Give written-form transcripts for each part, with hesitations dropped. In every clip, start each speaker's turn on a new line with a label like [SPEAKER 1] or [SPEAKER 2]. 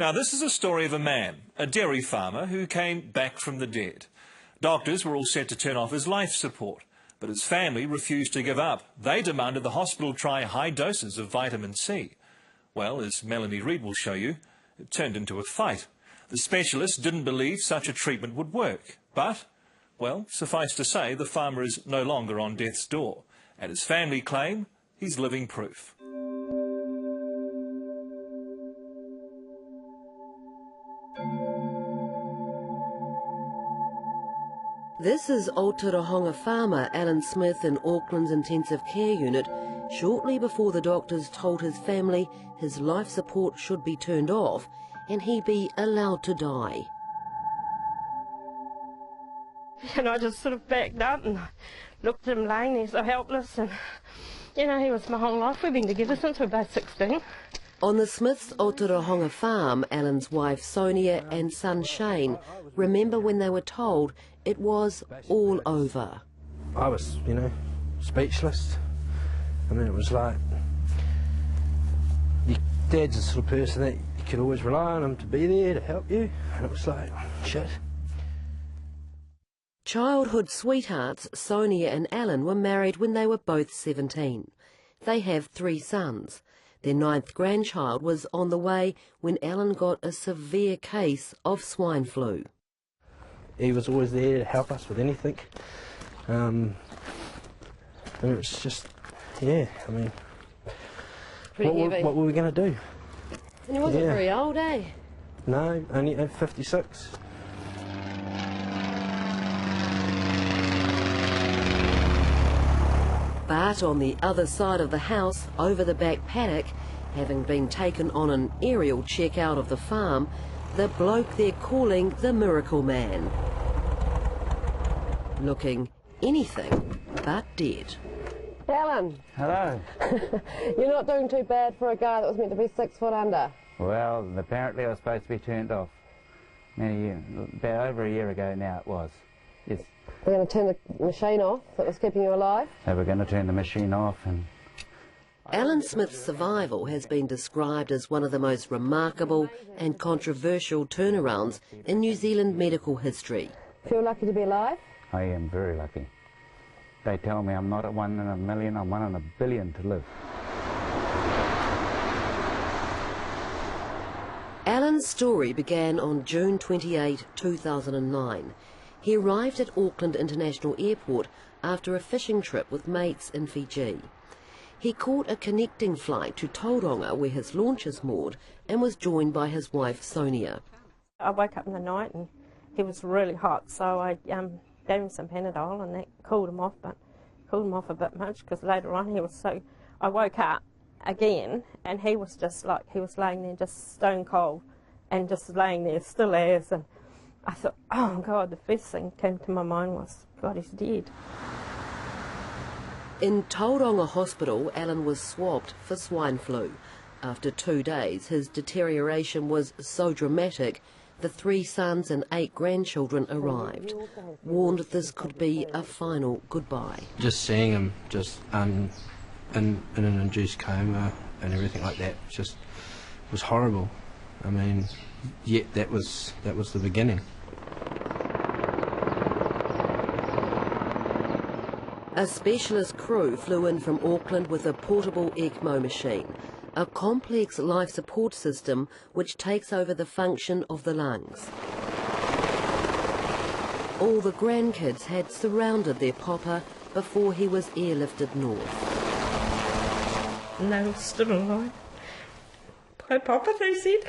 [SPEAKER 1] Now, this is a story of a man, a dairy farmer, who came back from the dead. Doctors were all set to turn off his life support, but his family refused to give up. They demanded the hospital try high doses of vitamin C. Well, as Melanie Reid will show you, it turned into a fight. The specialists didn't believe such a treatment would work, but, well, suffice to say, the farmer is no longer on death's door, and his family claim he's living proof.
[SPEAKER 2] This is Aotearoa farmer Alan Smith in Auckland's intensive care unit shortly before the doctors told his family his life support should be turned off and he be allowed to die.
[SPEAKER 3] And I just sort of backed up and looked at him laying there so helpless, and you know, he was my whole life. We've been together since we were both 16.
[SPEAKER 2] On the Smiths' Aotearoa farm, Alan's wife Sonia and son Shane remember when they were told it was all over.
[SPEAKER 4] I was, you know, speechless. I mean, it was like, your dad's the sort of person that you could always rely on him to be there to help you, and it was like, shit.
[SPEAKER 2] Childhood sweethearts Sonia and Alan were married when they were both 17. They have 3 sons. Their 9th grandchild was on the way when Alan got a severe case of swine flu.
[SPEAKER 4] He was always there to help us with anything. And it was just, yeah, I mean, what were we going to do?
[SPEAKER 2] And he wasn't very old, eh?
[SPEAKER 4] No, only 56.
[SPEAKER 2] But on the other side of the house, over the back paddock, having been taken on an aerial check out of the farm, the bloke they're calling the Miracle Man. Looking anything but dead.
[SPEAKER 5] Alan.
[SPEAKER 6] Hello.
[SPEAKER 5] You're not doing too bad for a guy that was meant to be 6 foot under.
[SPEAKER 6] Well, apparently I was supposed to be turned off. About over a year ago now it was. Yes.
[SPEAKER 5] We're going to turn the machine off that was keeping you alive?
[SPEAKER 6] So we're going to turn the machine off. And
[SPEAKER 2] Alan Smith's survival has been described as one of the most remarkable and controversial turnarounds in New Zealand medical history.
[SPEAKER 5] Feel lucky to be alive?
[SPEAKER 6] I am very lucky. They tell me I'm not a 1 in a million, I'm 1 in a billion to live.
[SPEAKER 2] Alan's story began on June 28, 2009. He arrived at Auckland International Airport after a fishing trip with mates in Fiji. He caught a connecting flight to Tauranga where his launch is moored and was joined by his wife Sonia.
[SPEAKER 3] I woke up in the night and he was really hot, so I gave him some Panadol and that cooled him off, but cooled him off a bit much because later on he was so... I woke up again and he was just like, he was laying there just stone cold and just laying there still as, and I thought, oh God, the first thing came to my mind was, God, he's dead.
[SPEAKER 2] In Tauranga Hospital, Alan was swabbed for swine flu. After 2 days, his deterioration was so dramatic, the 3 sons and 8 grandchildren arrived, warned this could be a final goodbye.
[SPEAKER 4] Just seeing him just in an induced coma and everything like that just was horrible. I mean, yet that was the beginning.
[SPEAKER 2] A specialist crew flew in from Auckland with a portable ECMO machine, a complex life support system which takes over the function of the lungs. All the grandkids had surrounded their papa before he was airlifted north.
[SPEAKER 3] And they were still alive. My papa, they said.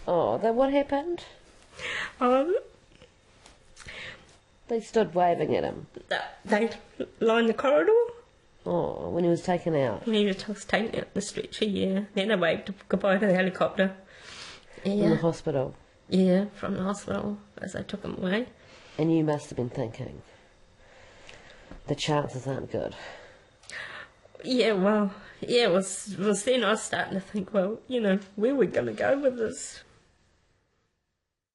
[SPEAKER 5] Oh, then what happened?
[SPEAKER 2] They stood waving at him.
[SPEAKER 3] They lined the corridor.
[SPEAKER 2] Oh, when he was taken out.
[SPEAKER 3] When he was taken out the stretcher, yeah. Then I waved goodbye to the helicopter. Yeah.
[SPEAKER 2] From the hospital?
[SPEAKER 3] Yeah, from the hospital as they took him away.
[SPEAKER 2] And you must have been thinking, the chances aren't good.
[SPEAKER 3] Yeah, well, yeah, it was then I was starting to think, well, you know, where are we going to go with this?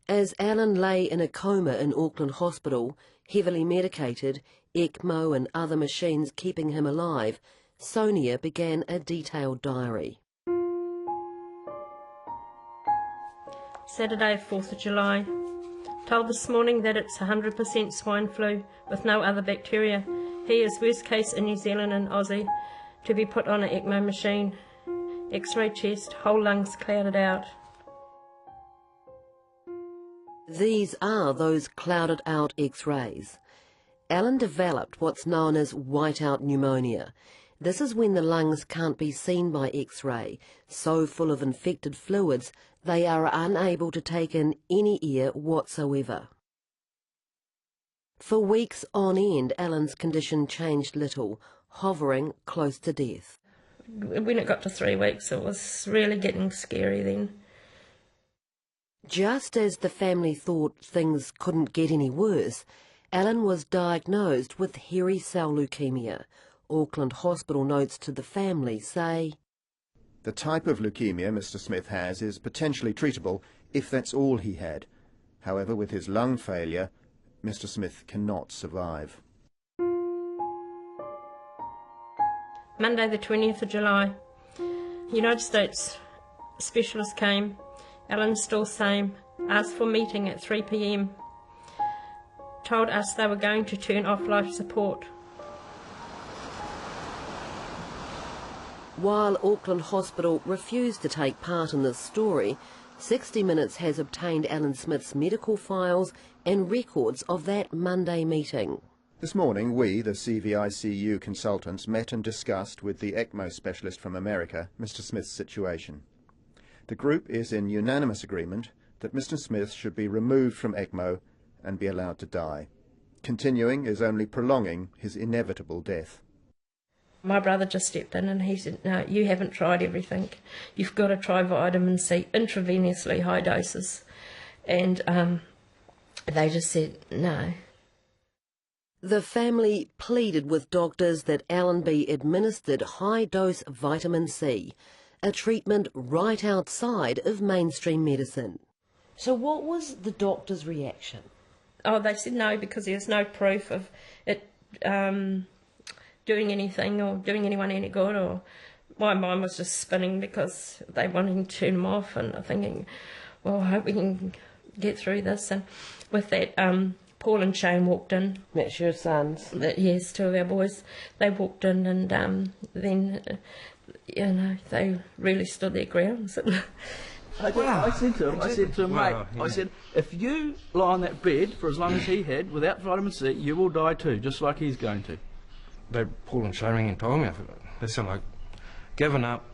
[SPEAKER 2] As Alan lay in a coma in Auckland Hospital, heavily medicated, ECMO and other machines keeping him alive, Sonia began a detailed diary.
[SPEAKER 3] Saturday, 4th of July. Told this morning that it's 100% swine flu with no other bacteria. He is worst case in New Zealand and Aussie, to be put on an ECMO machine. X-ray chest, whole lungs clouded out.
[SPEAKER 2] These are those clouded out X-rays. Alan developed what's known as whiteout pneumonia. This is when the lungs can't be seen by X-ray, so full of infected fluids they are unable to take in any air whatsoever. For weeks on end, Alan's condition changed little, hovering close to death.
[SPEAKER 3] When it got to 3 weeks, it was really getting scary then.
[SPEAKER 2] Just as the family thought things couldn't get any worse, Alan was diagnosed with hairy cell leukemia. Auckland Hospital notes to the family say,
[SPEAKER 7] "The type of leukemia Mr. Smith has is potentially treatable if that's all he had. However, with his lung failure, Mr. Smith cannot survive."
[SPEAKER 3] Monday the 20th of July. United States specialist came. Alan still same. Asked for meeting at 3 p.m. Told us they were going to turn off life support.
[SPEAKER 2] While Auckland Hospital refused to take part in this story, 60 Minutes has obtained Alan Smith's medical files and records of that Monday meeting.
[SPEAKER 7] This morning we, the CVICU consultants, met and discussed with the ECMO specialist from America Mr. Smith's situation. The group is in unanimous agreement that Mr. Smith should be removed from ECMO and be allowed to die. Continuing is only prolonging his inevitable death.
[SPEAKER 3] My brother just stepped in and he said, "No, you haven't tried everything. You've got to try vitamin C, intravenously high doses." And they just said, no.
[SPEAKER 2] The family pleaded with doctors that Alan be administered high-dose vitamin C, a treatment right outside of mainstream medicine. So what was the doctor's reaction?
[SPEAKER 3] Oh, they said no because there's no proof of it doing anything or doing anyone any good. Or my mind was just spinning because they wanted to turn him off, and I'm thinking, well, I hope we can get through this. And with that, Paul and Shane walked in.
[SPEAKER 2] That's your sons?
[SPEAKER 3] Yes, 2 of our boys. They walked in, and then, they really stood their grounds.
[SPEAKER 8] I said to him, mate, I said, if you lie on that bed for as long as he had without vitamin C, you will die too, just like he's going to.
[SPEAKER 4] Paul and Shane rang and told me, they sound like giving up,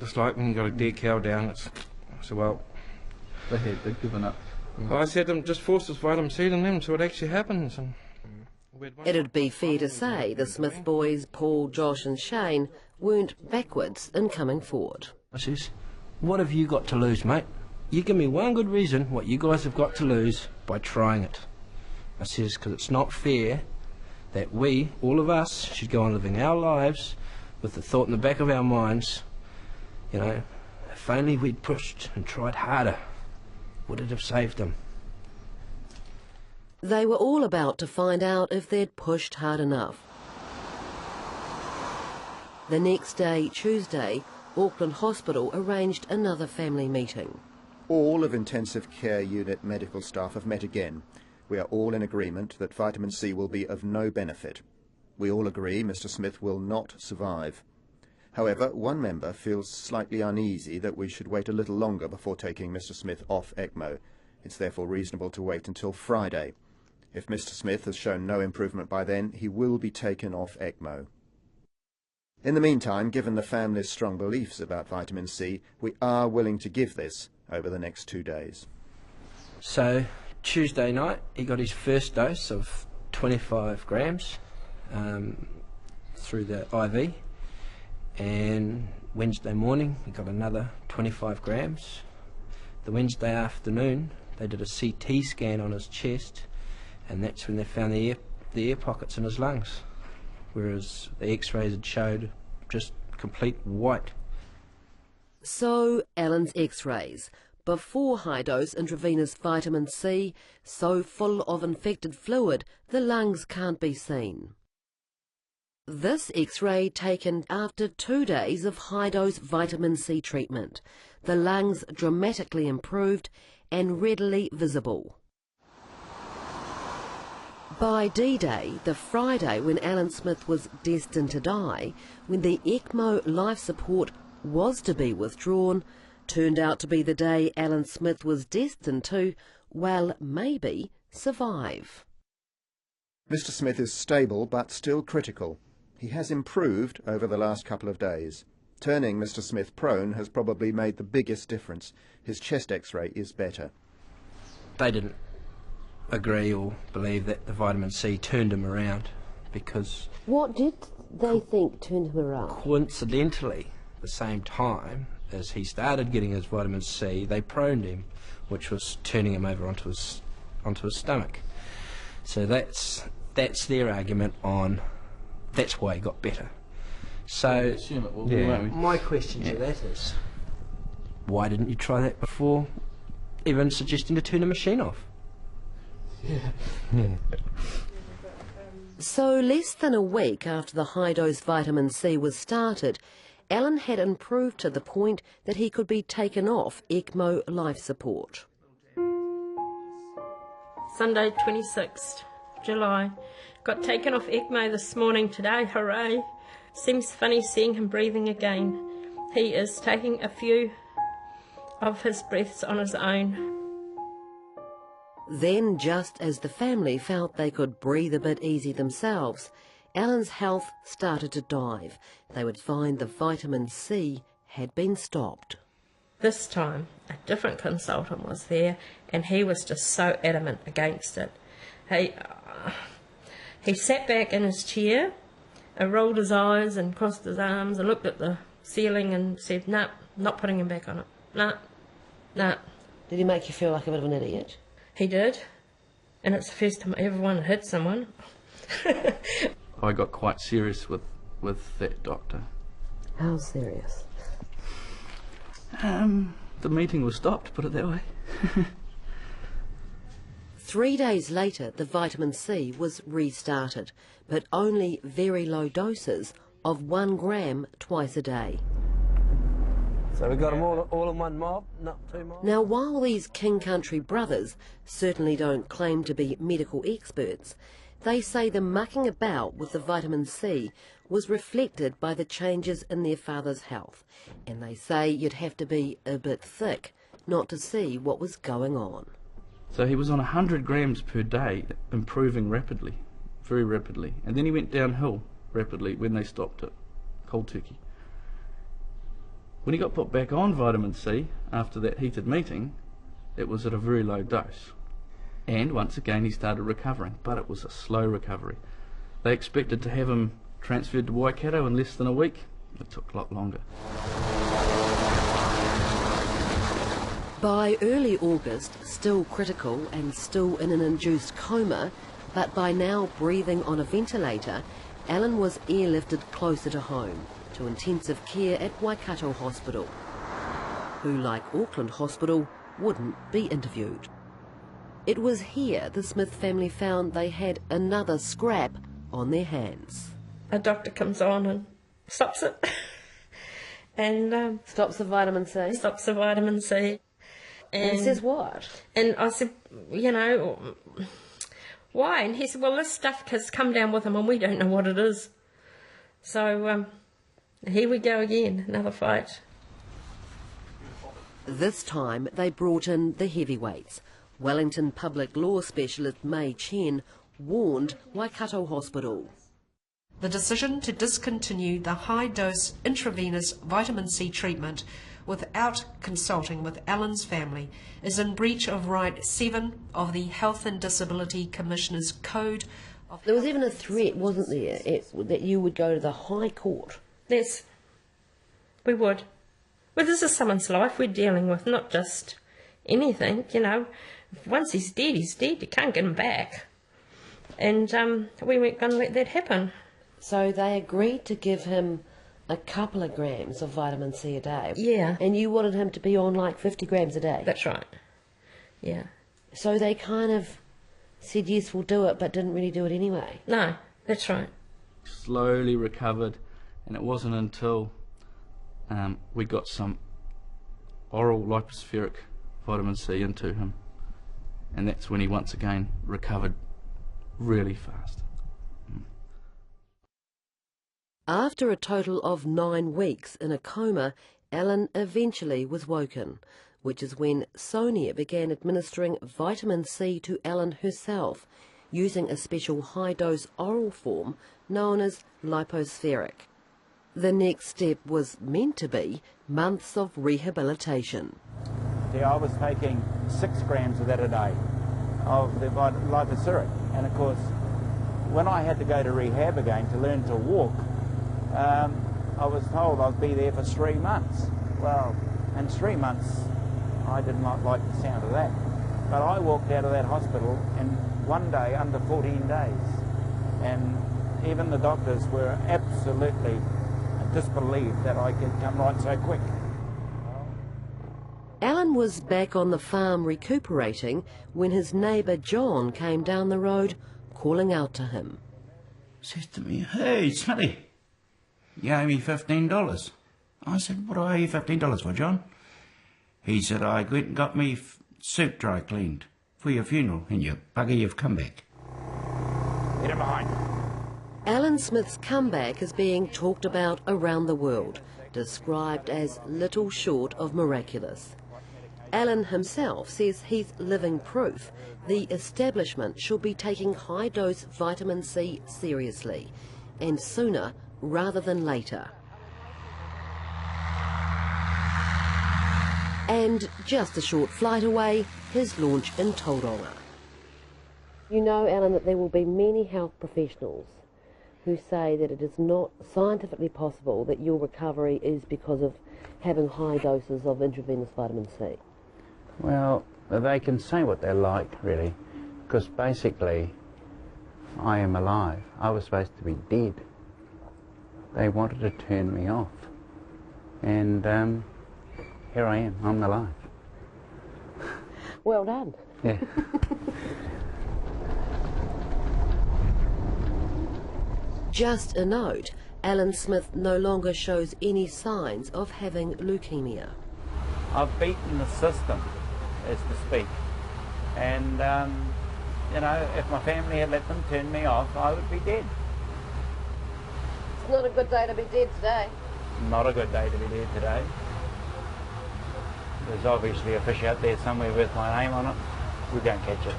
[SPEAKER 4] just like when you got a dead cow down. I said, well,
[SPEAKER 8] They'd given up.
[SPEAKER 4] I said to them, just force this vitamin C in them so it actually happens. And
[SPEAKER 2] it'd be fair to say the Smith boys, Paul, Josh and Shane, weren't backwards in coming forward.
[SPEAKER 4] I says, what have you got to lose, mate? You give me one good reason what you guys have got to lose by trying it. I says, because it's not fair that we, all of us, should go on living our lives with the thought in the back of our minds, if only we'd pushed and tried harder, would it have saved them?
[SPEAKER 2] They were all about to find out if they'd pushed hard enough. The next day, Tuesday, Auckland Hospital arranged another family meeting.
[SPEAKER 7] All of intensive care unit medical staff have met again. We are all in agreement that vitamin C will be of no benefit. We all agree Mr. Smith will not survive. However, one member feels slightly uneasy that we should wait a little longer before taking Mr. Smith off ECMO. It's therefore reasonable to wait until Friday. If Mr. Smith has shown no improvement by then, he will be taken off ECMO. In the meantime, given the family's strong beliefs about vitamin C, we are willing to give this over the next 2 days.
[SPEAKER 4] So, Tuesday night, he got his first dose of 25 grams through the IV. And Wednesday morning he got another 25 grams. The Wednesday afternoon they did a CT scan on his chest, and that's when they found the air pockets in his lungs, whereas the x-rays had showed just complete white.
[SPEAKER 2] So Alan's x-rays, before high-dose intravenous vitamin C, so full of infected fluid the lungs can't be seen. This X-ray taken after 2 days of high-dose vitamin C treatment. The lungs dramatically improved and readily visible. By D-Day, the Friday when Alan Smith was destined to die, when the ECMO life support was to be withdrawn, turned out to be the day Alan Smith was destined to, well, maybe, survive.
[SPEAKER 7] Mr. Smith is stable but still critical. He has improved over the last couple of days. Turning Mr. Smith prone has probably made the biggest difference. His chest x-ray is better.
[SPEAKER 4] They didn't agree or believe that the vitamin C turned him around, because
[SPEAKER 2] What did they think turned him around?
[SPEAKER 4] coincidentally, the same time as he started getting his vitamin C, they proned him, which was turning him over onto his stomach. So that's their argument on that's why he got better. So
[SPEAKER 8] Assume it will be, won't we?
[SPEAKER 4] my question to that is, why didn't you try that before even suggesting to turn the machine off?
[SPEAKER 2] So less than a week after the high-dose vitamin C was started, Alan had improved to the point that he could be taken off ECMO life support.
[SPEAKER 3] Sunday 26th July. Got taken off ECMO this morning today, hooray. Seems funny seeing him breathing again. He is taking a few of his breaths on his own.
[SPEAKER 2] Then, just as the family felt they could breathe a bit easy themselves, Alan's health started to dive. They would find the vitamin C had been stopped.
[SPEAKER 3] This time, a different consultant was there, and he was just so adamant against it. He sat back in his chair, rolled his eyes and crossed his arms and looked at the ceiling and said, "No, not putting him back on it. No, no."
[SPEAKER 2] Did he make you feel like a bit of an idiot?
[SPEAKER 3] He did, and it's the first time everyone hit someone.
[SPEAKER 8] I got quite serious with that doctor.
[SPEAKER 2] How serious?
[SPEAKER 8] The meeting was stopped, put it that way.
[SPEAKER 2] 3 days later, the vitamin C was restarted, but only very low doses of 1 gram twice a day.
[SPEAKER 4] So we got them all in one mob, not two mobs?
[SPEAKER 2] Now, while these King Country brothers certainly don't claim to be medical experts, they say the mucking about with the vitamin C was reflected by the changes in their father's health, and they say you'd have to be a bit thick not to see what was going on.
[SPEAKER 8] So he was on 100 grams per day, improving rapidly, very rapidly. And then he went downhill rapidly when they stopped it, cold turkey. When he got put back on vitamin C after that heated meeting, it was at a very low dose. And once again he started recovering, but it was a slow recovery. They expected to have him transferred to Waikato in less than a week. It took a lot longer.
[SPEAKER 2] By early August, still critical and still in an induced coma, but by now breathing on a ventilator, Alan was airlifted closer to home, to intensive care at Waikato Hospital, who, like Auckland Hospital, wouldn't be interviewed. It was here the Smith family found they had another scrap on their hands.
[SPEAKER 3] A doctor comes on and stops it. And
[SPEAKER 2] Stops the vitamin C?
[SPEAKER 3] stops the vitamin C.
[SPEAKER 2] And says what?
[SPEAKER 3] And I said, you know, why? And he said, well, this stuff has come down with him and we don't know what it is. So here we go again, another fight.
[SPEAKER 2] This time they brought in the heavyweights. Wellington public law specialist May Chen warned Waikato Hospital.
[SPEAKER 9] The decision to discontinue the high-dose intravenous vitamin C treatment without consulting with Alan's family is in breach of Right 7 of the Health and Disability Commissioner's Code of...
[SPEAKER 2] There was even a threat, wasn't there, that you would go to the High Court?
[SPEAKER 3] Yes, we would. Well, this is someone's life we're dealing with, not just anything, you know. Once he's dead, he's dead. You can't get him back. And we weren't going to let that happen.
[SPEAKER 2] So they agreed to give him a couple of grams of vitamin C a day.
[SPEAKER 3] Yeah.
[SPEAKER 2] And you wanted him to be on like 50 grams a day.
[SPEAKER 3] That's right. Yeah.
[SPEAKER 2] So they kind of said, yes, we'll do it, but didn't really do it anyway.
[SPEAKER 3] No, that's right.
[SPEAKER 8] Slowly recovered, and it wasn't until we got some oral lipospheric vitamin C into him, and that's when he once again recovered really fast.
[SPEAKER 2] After a total of 9 weeks in a coma, Alan eventually was woken, which is when Sonia began administering vitamin C to Alan herself, using a special high-dose oral form known as lipospheric. The next step was meant to be months of rehabilitation.
[SPEAKER 6] I was taking 6 grams of that a day, of the lipospheric, and of course when I had to go to rehab again to learn to walk, I was told I'd be there for 3 months. Well, in 3 months I did not like the sound of that, but I walked out of that hospital in one day under 14 days, and even the doctors were absolutely disbelieved that I could come right so quick.
[SPEAKER 2] Alan was back on the farm recuperating when his neighbour John came down the road calling out to him.
[SPEAKER 10] Says to me, "Hey, Smitty, you owe me $15. I said, "What do I owe you $15 for, John?" He said, "I went and got me suit dry cleaned for your funeral, and you bugger, you've come back." Get him behind.
[SPEAKER 2] Alan Smith's comeback is being talked about around the world, described as little short of miraculous. Alan himself says he's living proof the establishment should be taking high-dose vitamin C seriously, and sooner rather than later. And just a short flight away, his launch in Tauranga. You know, Alan, that there will be many health professionals who say that it is not scientifically possible that your recovery is because of having high doses of intravenous vitamin C.
[SPEAKER 6] Well, they can say what they like, really, because basically I am alive. I was supposed to be dead. They wanted to turn me off, and here I am, I'm alive.
[SPEAKER 2] Well done.
[SPEAKER 6] Yeah.
[SPEAKER 2] Just a note, Alan Smith no longer shows any signs of having leukemia.
[SPEAKER 6] I've beaten the system, as to speak, and you know, if my family had let them turn me off, I would be dead.
[SPEAKER 5] It's not a good day to be dead today.
[SPEAKER 6] Not a good day to be dead today. There's obviously a fish out there somewhere with my name on it. We don't catch it.